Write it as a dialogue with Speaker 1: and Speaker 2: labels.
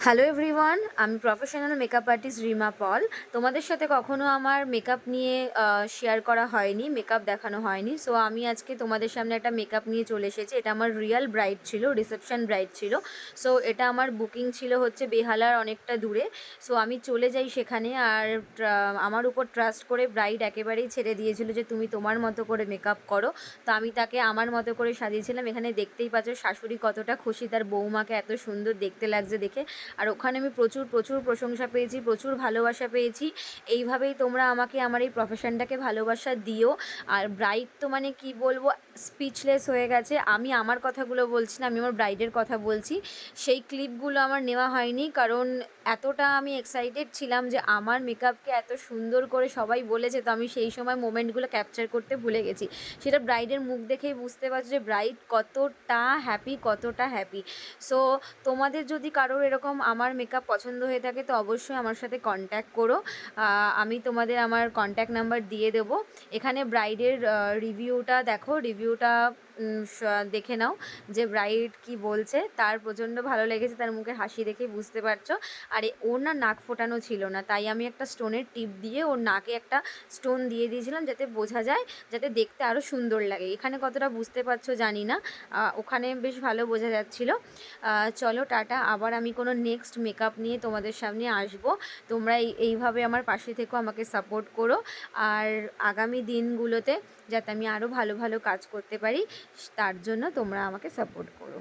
Speaker 1: Hello everyone, আমি professional makeup artist Rima পল। তোমাদের সাথে কখনো আমার মেকআপ নিয়ে শেয়ার করা হয়নি, মেকআপ দেখানো হয়নি। সো আমি আজকে তোমাদের সামনে একটা মেকআপ নিয়ে চলে এসেছি। এটা আমার রিয়েল ব্রাইড ছিল, রিসেপশন ব্রাইড ছিল। সো এটা আমার বুকিং ছিল হচ্ছে বেহালার অনেকটা দূরে। সো আমি চলে যাই সেখানে, আর আমার উপর ট্রাস্ট করে ব্রাইড একেবারেই ছেড়ে দিয়েছিল যে তুমি তোমার মতো করে মেকআপ করো। তো আমি তাকে আমার মতো করে সাজিয়েছিলাম। এখানে দেখতেই পাচ্ছ শাশুড়ি কতটা খুশি, তার বৌমাকে এত সুন্দর দেখতে লাগছে দেখে। আর ওখানে আমি প্রচুর প্রচুর প্রশংসা পেয়েছি, প্রচুর ভালোবাসা পেয়েছি। এইভাবেই তোমরা আমাকে আমার এই প্রফেশনটাকে ভালোবাসা দিও। আর ব্রাইড তো মানে কি বলবো, স্পিচলেস হয়ে গেছে। আমি আমার কথাগুলো বলছি না, আমি আমার ব্রাইডের কথা বলছি। সেই ক্লিপগুলো আমার নেওয়া হয়নি, কারণ এতটা আমি এক্সাইটেড ছিলাম যে আমার মেকআপকে এত সুন্দর করে সবাই বলেছে, তো আমি সেই সময় মোমেন্টগুলো ক্যাপচার করতে ভুলে গেছি। সেটা ব্রাইডের মুখ দেখেই বুঝতে পারছো যে ব্রাইড কতটা হ্যাপি, কতটা হ্যাপি। সো তোমাদের যদি কারোর এরকম আমার মেকআপ পছন্দ হয়ে থাকে তো অবশ্যই আমার সাথে কন্ট্যাক্ট করো। আমি তোমাদের আমার কন্ট্যাক্ট নাম্বার দিয়ে দেবো। এখানে ব্রাইডের রিভিউটা দেখো, রিভিউটা দেখে নাও যে ব্রাইড কি বলছে। তার প্রচণ্ড ভালো লেগেছে, তার মুখের হাসি দেখেই বুঝতে পারছো। আর ওর না নাক ফোটানো ছিল না, তাই আমি একটা স্টোনের টিপ দিয়ে ওর নাকে একটা স্টোন দিয়ে দিয়েছিলাম, যাতে বোঝা যায়, যাতে দেখতে আরও সুন্দর লাগে। এখানে কতটা বুঝতে পারছো জানি না, ওখানে বেশ ভালো বোঝা যাচ্ছিলো। চলো টাটা, আবার আমি কোনো নেক্সট মেকআপ নিয়ে তোমাদের সামনে আসবো। তোমরা এইভাবে আমার পাশে থেকো, আমাকে সাপোর্ট করো। আর আগামী দিনগুলোতে যাতে আমি আরও ভালো ভালো কাজ করতে পারি, তার জন্য তোমরা আমাকে সাপোর্ট করো।